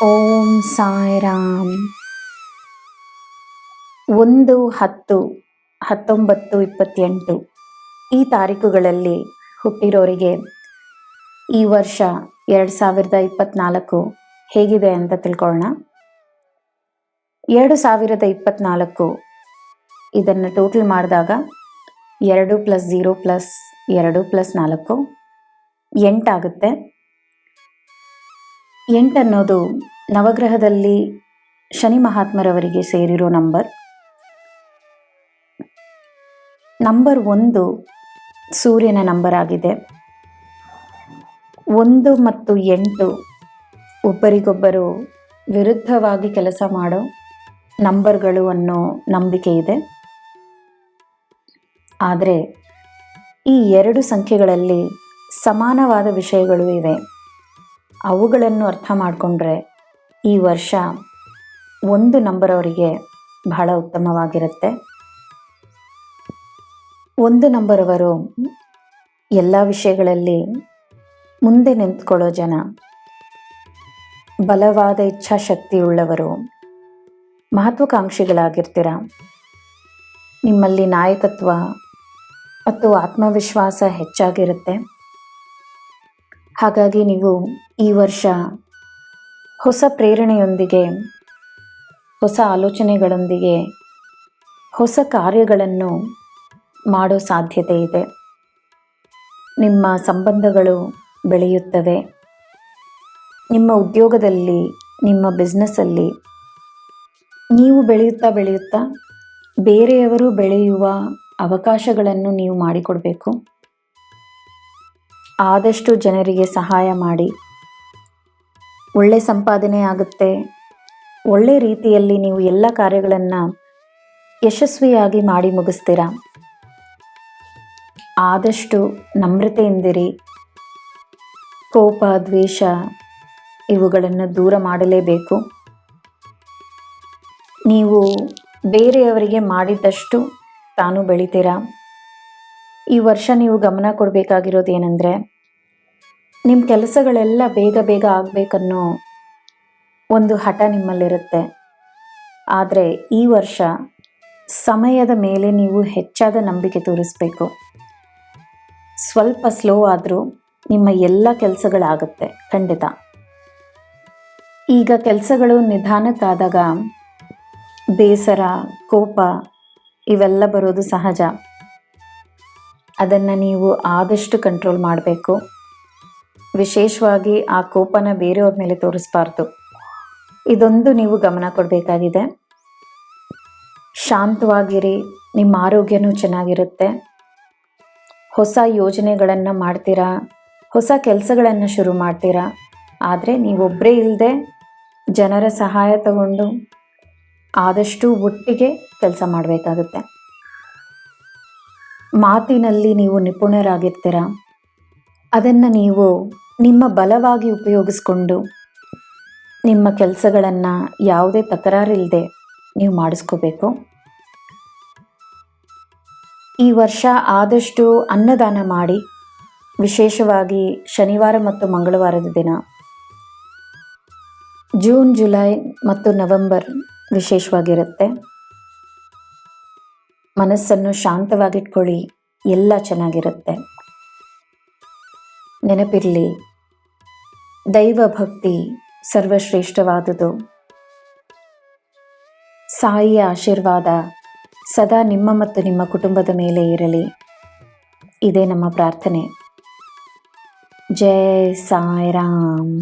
ಓಂ ಸಾಯಿರಾಮ್. 1-10-19-28 ಈ ತಾರೀಕುಗಳಲ್ಲಿ ಹುಟ್ಟಿರೋರಿಗೆ ಈ ವರ್ಷ 2024 ಹೇಗಿದೆ ಅಂತ ತಿಳ್ಕೊಳ್ಳೋಣ. 2024 ಇದನ್ನು ಟೋಟಲ್ ಮಾಡಿದಾಗ 2 + 0 + 2 + 4 8 ಆಗುತ್ತೆ. 8 ಅನ್ನೋದು ನವಗ್ರಹದಲ್ಲಿ ಶನಿ ಮಹಾತ್ಮರವರಿಗೆ ಸೇರಿರೋ ನಂಬರ್. 1 ಸೂರ್ಯನ ನಂಬರ್ ಆಗಿದೆ. 1 ಮತ್ತು 8 ಒಬ್ಬರಿಗೊಬ್ಬರು ವಿರುದ್ಧವಾಗಿ ಕೆಲಸ ಮಾಡೋ ನಂಬರ್ಗಳು ಅನ್ನೋ ನಂಬಿಕೆ ಇದೆ. ಆದರೆ ಈ 2 ಸಂಖ್ಯೆಗಳಲ್ಲಿ ಸಮಾನವಾದ ವಿಷಯಗಳು ಇವೆ. ಅವುಗಳನ್ನು ಅರ್ಥ ಮಾಡಿಕೊಂಡ್ರೆ ಈ ವರ್ಷ 1 ನಂಬರ್ ಅವರಿಗೆ ಬಹಳ ಉತ್ತಮವಾಗಿರುತ್ತೆ. 1 ನಂಬರ್ ಅವರು ಎಲ್ಲ ವಿಷಯಗಳಲ್ಲಿ ಮುಂದೆ ನಿಂತ್ಕೊಳ್ಳೋ ಜನ, ಬಲವಾದ ಇಚ್ಛಾಶಕ್ತಿಯುಳ್ಳವರು, ಮಹತ್ವಾಕಾಂಕ್ಷಿಗಳಾಗಿರ್ತೀರ. ನಿಮ್ಮಲ್ಲಿ ನಾಯಕತ್ವ ಮತ್ತು ಆತ್ಮವಿಶ್ವಾಸ ಹೆಚ್ಚಾಗಿರುತ್ತೆ. ಹಾಗಾಗಿ ನೀವು ಈ ವರ್ಷ ಹೊಸ ಪ್ರೇರಣೆಯೊಂದಿಗೆ, ಹೊಸ ಆಲೋಚನೆಗಳೊಂದಿಗೆ ಹೊಸ ಕಾರ್ಯಗಳನ್ನು ಮಾಡೋ ಸಾಧ್ಯತೆ ಇದೆ. ನಿಮ್ಮ ಸಂಬಂಧಗಳು ಬೆಳೆಯುತ್ತವೆ. ನಿಮ್ಮ ಉದ್ಯೋಗದಲ್ಲಿ, ನಿಮ್ಮ ಬಿಸ್ನೆಸ್ಸಲ್ಲಿ ನೀವು ಬೆಳೆಯುತ್ತಾ ಬೇರೆಯವರು ಬೆಳೆಯುವ ಅವಕಾಶಗಳನ್ನು ನೀವು ಮಾಡಿಕೊಡಬೇಕು. ಆದಷ್ಟು ಜನರಿಗೆ ಸಹಾಯ ಮಾಡಿ. ಒಳ್ಳೆ ಸಂಪಾದನೆ ಆಗುತ್ತೆ. ಒಳ್ಳೆ ರೀತಿಯಲ್ಲಿ ನೀವು ಎಲ್ಲ ಕಾರ್ಯಗಳನ್ನು ಯಶಸ್ವಿಯಾಗಿ ಮಾಡಿ ಮುಗಿಸ್ತೀರ. ಆದಷ್ಟು ನಮ್ರತೆಯಿಂದಿರಿ. ಕೋಪ, ದ್ವೇಷ ಇವುಗಳನ್ನು ದೂರ ಮಾಡಲೇಬೇಕು. ನೀವು ಬೇರೆಯವರಿಗೆ ಮಾಡಿದ್ದಷ್ಟು ತಾನು ಬೆಳಿತೀರ. ಈ ವರ್ಷ ನೀವು ಗಮನ ಕೊಡಬೇಕಾಗಿರೋದು ಏನಂದರೆ, ನಿಮ್ಮ ಕೆಲಸಗಳೆಲ್ಲ ಬೇಗ ಆಗಬೇಕನ್ನೋ ಒಂದು ಹಠ ನಿಮ್ಮಲ್ಲಿರುತ್ತೆ. ಆದರೆ ಈ ವರ್ಷ ಸಮಯದ ಮೇಲೆ ನೀವು ಹೆಚ್ಚಾದ ನಂಬಿಕೆ ತೋರಿಸಬೇಕು. ಸ್ವಲ್ಪ ಸ್ಲೋ ಆದರೂ ನಿಮ್ಮ ಎಲ್ಲ ಕೆಲಸಗಳಾಗುತ್ತೆ ಖಂಡಿತ. ಈಗ ಕೆಲಸಗಳು ನಿಧಾನಕ್ಕಾದಾಗ ಬೇಸರ, ಕೋಪ ಇವೆಲ್ಲ ಬರೋದು ಸಹಜ. ಅದನ್ನು ನೀವು ಆದಷ್ಟು ಕಂಟ್ರೋಲ್ ಮಾಡಬೇಕು. ವಿಶೇಷವಾಗಿ ಆ ಕೋಪನ ಬೇರೆಯವ್ರ ಮೇಲೆ ತೋರಿಸಬಾರ್ದು. ಇದೊಂದು ನೀವು ಗಮನ ಕೊಡಬೇಕಾಗಿದೆ. ಶಾಂತವಾಗಿರಿ. ನಿಮ್ಮ ಆರೋಗ್ಯನೂ ಚೆನ್ನಾಗಿರುತ್ತೆ. ಹೊಸ ಯೋಜನೆಗಳನ್ನು ಮಾಡ್ತೀರಾ, ಹೊಸ ಕೆಲಸಗಳನ್ನು ಶುರು ಮಾಡ್ತೀರಾ. ಆದರೆ ನೀವೊಬ್ಬರೇ ಇಲ್ಲದೆ ಜನರ ಸಹಾಯ ತಗೊಂಡು ಆದಷ್ಟು ಒಟ್ಟಿಗೆ ಕೆಲಸ ಮಾಡಬೇಕಾಗುತ್ತೆ. ಮಾತಿನಲ್ಲಿ ನೀವು ನಿಪುಣರಾಗಿರ್ತೀರ. ಅದನ್ನು ನೀವು ನಿಮ್ಮ ಬಲವಾಗಿ ಉಪಯೋಗಿಸ್ಕೊಂಡು ನಿಮ್ಮ ಕೆಲಸಗಳನ್ನು ಯಾವುದೇ ತಕರಾರಿಲ್ಲದೆ ನೀವು ಮಾಡಿಸ್ಕೋಬೇಕು. ಈ ವರ್ಷ ಆದಷ್ಟು ಅನ್ನದಾನ ಮಾಡಿ. ವಿಶೇಷವಾಗಿ ಶನಿವಾರ ಮತ್ತು ಮಂಗಳವಾರದ ದಿನ. ಜೂನ್, ಜುಲೈ ಮತ್ತು ನವೆಂಬರ್ ವಿಶೇಷವಾಗಿರುತ್ತೆ. ಮನಸ್ಸನ್ನು ಶಾಂತವಾಗಿಟ್ಕೊಳ್ಳಿ. ಎಲ್ಲ ಚೆನ್ನಾಗಿರುತ್ತೆ. ನೆನಪಿರಲಿ, ದೈವ ಭಕ್ತಿ ಸರ್ವಶ್ರೇಷ್ಠವಾದುದು. ಸಾಯಿಯ ಆಶೀರ್ವಾದ ಸದಾ ನಿಮ್ಮ ಮತ್ತು ನಿಮ್ಮ ಕುಟುಂಬದ ಮೇಲೆ ಇರಲಿ. ಇದೇ ನಮ್ಮ ಪ್ರಾರ್ಥನೆ. ಜೈ ಸಾಯಿರಾಮ್.